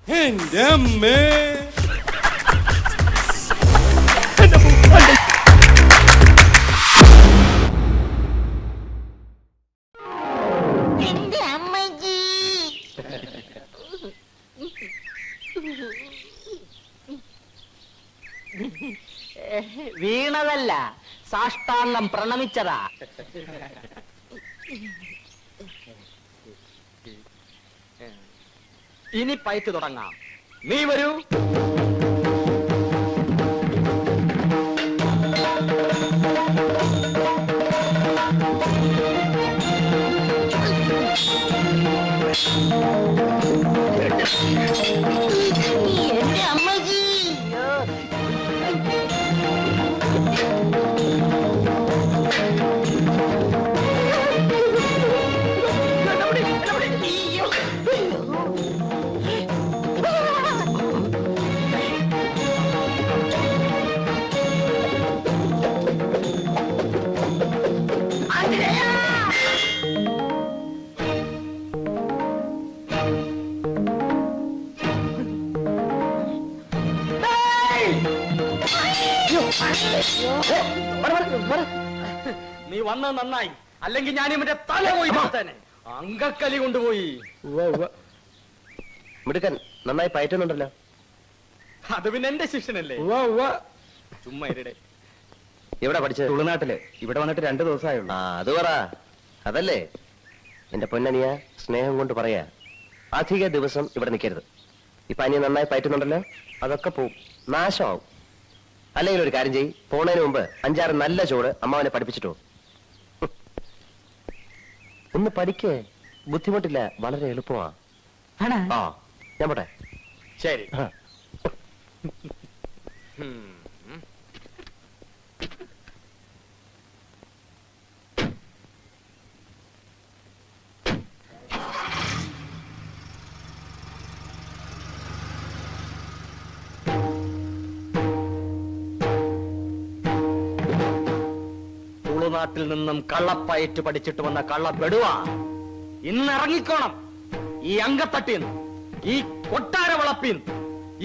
എന്റെ അമ്മേ. വീണതല്ല, സാഷ്ടാംഗം പ്രണമിച്ചതാ. ഇനി പയറ്റ് തുടങ്ങാം. നീ വരൂ. എന്റെ അമ്മജി. നീ വന്നത് നന്നായി, അല്ലെങ്കിൽ ഞാൻ ഇവന്റെ തല പോയി തന്നെ അങ്കക്കലി കൊണ്ടുപോയി. മിടുക്കൻ, നന്നായി പയറ്റുന്നുണ്ടല്ലോ. അത് പിന്നെ എന്റെ ശിഷ്യനല്ലേ. ചുമ്മാ ഇരടെ. എവിടെ പഠിച്ചത്? തുളുനാട്ടില്. ഇവിടെ വന്നിട്ട് 2 ദിവസമായുള്ളൂ. ആ, അത് പറ. അതല്ലേ എന്റെ പൊന്നനിയ, സ്നേഹം കൊണ്ട് പറയാ, അധിക ദിവസം ഇവിടെ നിൽക്കരുത്. ഇപ്പൊ അനിയ നന്നായി പയറ്റുന്നുണ്ടല്ലോ, അതൊക്കെ പോവും, നാശമാവും. അല്ലെങ്കിൽ ഒരു കാര്യം ചെയ്യ്, പോണതിന് മുമ്പ് 5-6 നല്ല ചോറ് അമ്മാവനെ പഠിപ്പിച്ചിട്ടോ. ഒന്ന് പഠിക്കേ, ബുദ്ധിമുട്ടില്ല, വളരെ എളുപ്പമാ. ആ, ഞാൻ പോട്ടെ. ശരി. തുളുനാട്ടിൽ നിന്നും കള്ളപ്പയറ്റ് പഠിച്ചിട്ട് വന്ന കള്ളപ്പെടുവാ. ഇന്നിറങ്ങിക്കോണം ഈ അങ്കത്തട്ടിന്ന്, ഈ കൊട്ടാര വളപ്പിന്ന്,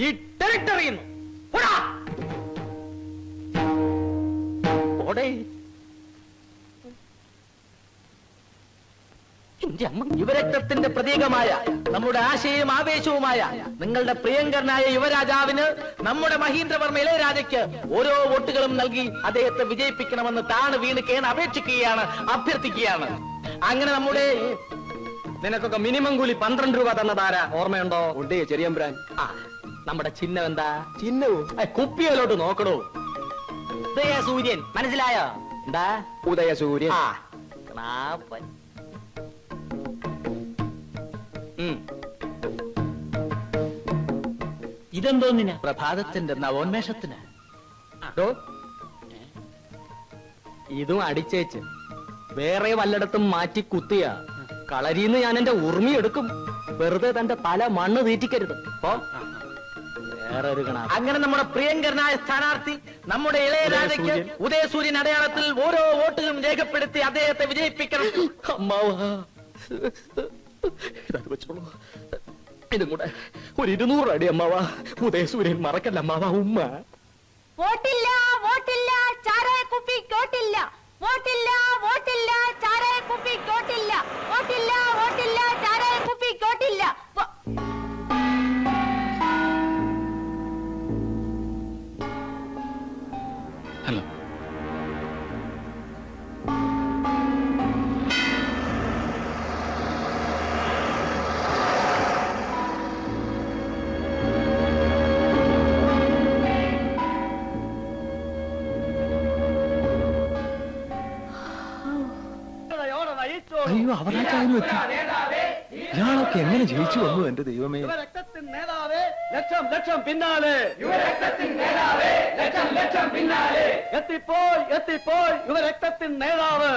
ഈ ടെറിട്ടറിന്ന്. യുവരക്തത്തിന്റെ പ്രതീകമായ, നമ്മുടെ ആശയവും ആവേശവുമായ നിങ്ങളുടെ പ്രിയങ്കരനായ യുവരാജാവിന്, നമ്മുടെ മഹീന്ദ്രവർമ്മ ഇളയരാജയ്ക്ക് ഓരോ വോട്ടുകളും നൽകി അദ്ദേഹത്തെ വിജയിപ്പിക്കണമെന്ന് താണ് വീണ് കേണ് അപേക്ഷിക്കുകയാണ്, അഭ്യർത്ഥിക്കുകയാണ്. അങ്ങനെ നമ്മുടെ നിനക്കൊക്കെ മിനിമം കൂലി 12 രൂപ തന്നതാരാ ഓർമ്മയുണ്ടോ? ഉണ്ടേ ചെറിയമ്പ്രാൻ. ആ, നമ്മുടെ ചിഹ്നം എന്താ? ചിഹ്നവും കുപ്പിയിലോട്ട് നോക്കണോ. ഉദയസൂര്യൻ, മനസ്സിലായോ? എന്താ? ഉദയസൂര്യൻ. ആ, ക്ലാപ്പൻ. ഇതെന്തോന്നിനാ? പ്രഭാതത്തിന്റെ നവോന്മേഷത്തിന്. ഇതും അടിച്ചേച്ച് വേറെ വല്ലയിടത്തും മാറ്റി കുത്തിയ കളരിന്ന് ഞാൻ എന്റെ ഉറുമി എടുക്കും. വെറുതെ തന്റെ തല മണ്ണ് തീറ്റിക്കരുത്. അങ്ങനെ നമ്മുടെ പ്രിയങ്കരനായ സ്ഥാനാർത്ഥി, നമ്മുടെ ഇളയരാജയ്ക്ക് ഉദയസൂര്യൻ അടയാളത്തിൽ ഓരോ വോട്ടുകളും രേഖപ്പെടുത്തി അദ്ദേഹത്തെ വിജയിപ്പിക്കണം. അമ്മാവാ, ഇതത് വെച്ചോളൂ. ഇതും കൂടെ ഒരു 200 അടി അമ്മാവാ. ഉദയസൂര്യൻ മറക്കല്ല അമ്മാവാ. ഉമ്മ. വോട്ടില്ല, വോട്ടില്ല, ചാരായ കുപ്പി കോട്ടില്ല. വോട്ടില്ല, വോട്ടില്ല, ചാരായ കുപ്പി കോട്ടില്ല. വോട്ടില്ല, വോട്ടില്ല, ചാരായ കുപ്പി കോട്ടില്ല. ഹലോ. അയ്യോ, അവരാച്ചാലും എത്തി. ഇയാളൊക്കെ എങ്ങനെ ജയിച്ചു വന്നു എന്റെ ദൈവമേ. യുവരക്തത്തിൻ നേതാവേ, ലക്ഷം ലക്ഷം പിന്നാലെ. എത്തിപ്പോയി, എത്തിപ്പോയി യുവരക്തത്തിൻ നേതാവ്.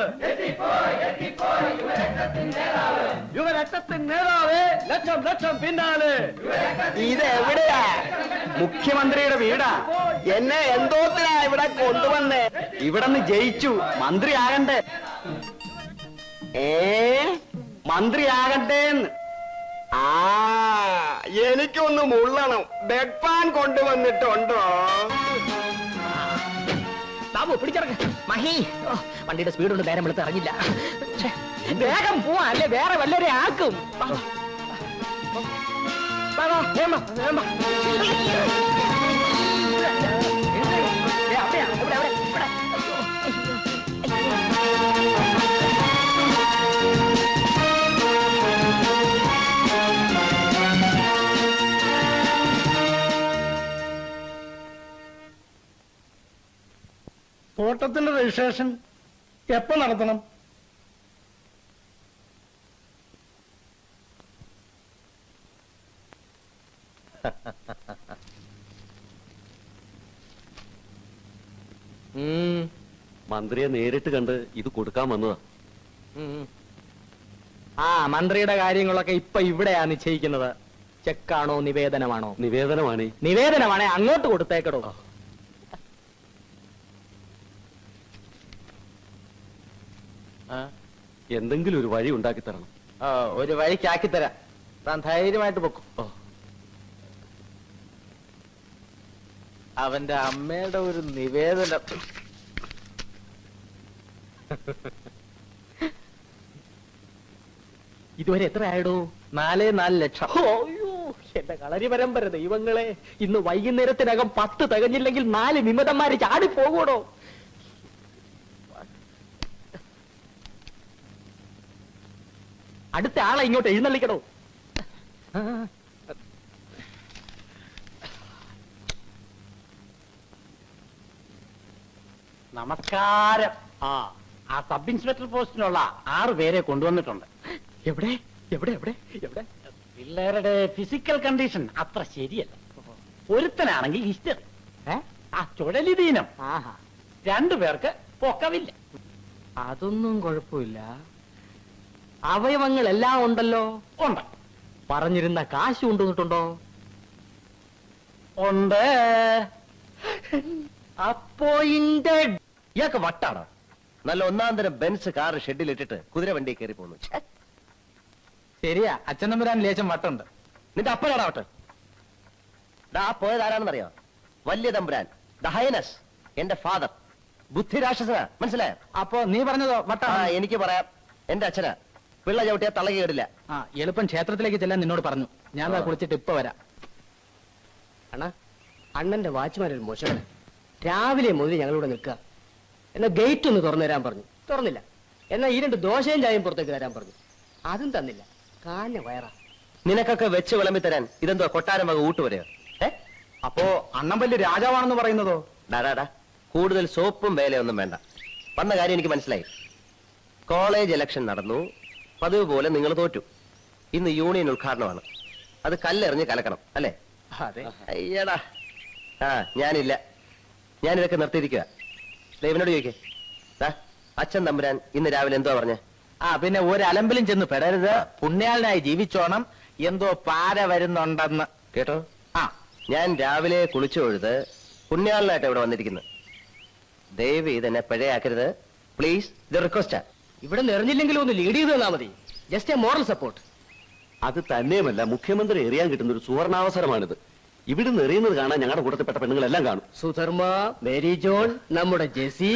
യുവരക്തത്തിൻ നേതാവേ, ലക്ഷം ലക്ഷം പിന്നാലെ. ഇത് എവിടെയാ? മുഖ്യമന്ത്രിയുടെ വീടാ. എന്നെ എന്തോത്തിനാ ഇവിടെ കൊണ്ടുവന്നേ? ഇവിടെന്ന് ജയിച്ചു, മന്ത്രിയാകണ്ടേ. മന്ത്രിയാകണ്ടേന്ന്. ആ എനിക്കൊന്ന് മുള്ളണം. ബെഡ് പാൻ കൊണ്ടുവന്നിട്ടുണ്ടോ? ബാബു പിടിച്ചിറങ്ങ. മഹി, ഓ, വണ്ടിയുടെ സ്പീഡ് കൊണ്ട് നേരം വെളുത്ത് ഇറങ്ങില്ല. ഛെ, വേഗം പോവാ, അല്ലേ വേറെ വല്ലവരെ ആക്കും. വാ, വാ. വാ, വാ, വേഗം വാ, വേഗം വാ. അവിടെയാ, ഇവിടെ, ഇവിടെ, ഇവിടെ. തോട്ടത്തിന്റെ രജിസ്ട്രേഷൻ എപ്പോ നടത്തണം? മന്ത്രിയെ നേരിട്ട് കണ്ട് ഇത് കൊടുക്കാൻ വന്നതാ. ആ മന്ത്രിയുടെ കാര്യങ്ങളൊക്കെ ഇപ്പൊ ഇവിടെയാ നിശ്ചയിക്കുന്നത്. ചെക്കാണോ നിവേദനമാണോ? നിവേദനമാണ്. നിവേദനമാണേ അങ്ങോട്ട് കൊടുത്തേക്കടോ. എന്തെങ്കിലും ഒരു വഴി ഉണ്ടാക്കി തരണം. ഒരു വഴിക്കാക്കി തരാം. താൻ ധൈര്യമായിട്ട് പൊക്കും. അവന്റെ അമ്മയുടെ ഒരു നിവേദനം. ഇതുവരെ എത്ര ആയിടൂ? 4.4 ലക്ഷം. അയ്യോ, എന്റെ കളരി പരമ്പര ദൈവങ്ങളെ, ഇന്ന് വൈകുന്നേരത്തിനകം 10 തികഞ്ഞില്ലെങ്കിൽ 4 വിമതന്മാര് ചാടി പോകൂടോ. അടുത്ത ആളെ ഇങ്ങോട്ട് എഴുന്നള്ളിക്കണോ. നമസ്കാരം. ആ സബ് ഇൻസ്പെക്ടർ പോസ്റ്റിനുള്ള 6 പേരെ കൊണ്ടുവന്നിട്ടുണ്ട്. എവിടെ എവിടെ എവിടെ എവിടെ? പിള്ളേരുടെ ഫിസിക്കൽ കണ്ടീഷൻ അത്ര ശരിയല്ല. ഒരുത്തനാണെങ്കിൽ ഹിസ്റ്ററി, ആ ചുഴലിദീനം. 2 പേർക്ക് പൊക്കവില്ല. അതൊന്നും കുഴപ്പമില്ല. അവയവങ്ങൾ എല്ലാം ഉണ്ടല്ലോ. ഉണ്ട്. പറഞ്ഞിരുന്ന കാശ് കൊണ്ടുവന്നിട്ടുണ്ടോ? ഉണ്ട്. അപ്പോ ഇയാൾക്ക് വട്ടാണ്. നല്ല ഒന്നാം തരം ബെൻസ് കാർ ഷെഡിലിട്ടിട്ട് കുതിര വണ്ടി കയറി പോകുന്നു. ശരിയാ, അച്ഛൻ തമ്പുരാൻ ലേശം വട്ടുണ്ട്. നിന്റെ അപ്പനാടാ വട്ട്. ആ പോയത് ആരാണെന്നറിയോ? വലിയ തമ്പുരാൻ, ദ ഹൈനസ്, എന്റെ ഫാദർ. ബുദ്ധിരാക്ഷസനാ, മനസ്സിലായോ? അപ്പോ നീ പറഞ്ഞതോ ആ വട്ടാ? എനിക്ക് പറയാം. എന്റെ അച്ഛനാ. പിള്ള ചവിട്ടിയാ തളകി കേടില്ല. ആ എളുപ്പം ക്ഷേത്രത്തിലേക്ക് ചെല്ലാൻ നിന്നോട് പറഞ്ഞു. ഞാൻ കുളിച്ചിട്ട് ഇപ്പൊ വരാം. അണ്ണാ, അണ്ണന്റെ വാച്ച്മാനൊരു മോശമാണ്. രാവിലെ മുതൽ ഞങ്ങളിവിടെ നിൽക്കുക. എന്നാ ഗേറ്റ് ഒന്ന് തുറന്നു തരാൻ പറഞ്ഞു, തുറന്നില്ല. എന്നാ ഈ 2 ദോശയും ചായയും പുറത്തേക്ക് തരാൻ പറഞ്ഞു, അതും തന്നില്ല. കാഞ്ഞ വയറാ. നിനക്കൊക്കെ വെച്ച് വിളമ്പി തരാൻ ഇതെന്തോ കൊട്ടാരം വക ഊട്ടുവരെയോ? അപ്പോ അണ്ണൻ വലിയ രാജാവാണെന്ന് പറയുന്നതോ? ഡാടാ, കൂടുതൽ സോപ്പും വേലയൊന്നും വേണ്ട. വന്ന കാര്യം എനിക്ക് മനസ്സിലായി. കോളേജ് ഇലക്ഷൻ നടന്നു. പതിവ് പോലെ നിങ്ങൾ തോറ്റു. ഇന്ന് യൂണിയൻ ഉദ്ഘാടനമാണ്. അത് കല്ലെറിഞ്ഞ് കലക്കണം, അല്ലേ? അതെ. അയ്യടാ, ഞാനില്ല. ഞാനിതൊക്കെ നിർത്തിയിരിക്കുക. ഇവനോട് ചോദിക്കേ, അച്ഛൻ തമ്പുരാൻ ഇന്ന് രാവിലെ എന്തോ പറഞ്ഞേ? പിന്നെ ഒരു അലമ്പിലും ചെന്ന് പെടരുത്, പുണ്യാളനായി ജീവിച്ചോണം, എന്തോ പാര വരുന്നുണ്ടെന്ന് കേട്ടോ? ഞാൻ രാവിലെ കുളിച്ചു തൊഴുത് പുണ്യാളനായിട്ട് ഇവിടെ വന്നിരിക്കുന്നു. ദയവ് ഇതെന്നെ പിഴയാക്കരുത് പ്ലീസ്. ഇത് റിക്വസ്റ്റാ. ഇവിടെ നിറഞ്ഞില്ലെങ്കിലും ഒന്ന് ലീഡ് ചെയ്ത് തന്നാ മതി. Just A moral support. അത് തന്നെയുമല്ല, മുഖ്യമന്ത്രി എറിയാൻ കിട്ടുന്ന ഒരു സുവർണാവസരമാണിത്. ഇവിടുന്ന് എറിയുന്നത് കാണാൻ ഞങ്ങളുടെ കൂട്ടത്തിൽപ്പെട്ട പെണ്ണുങ്ങളെല്ലാം കാണും. സുധർമ്മ, മേരി ജോൺ, നമ്മുടെ ജെസി.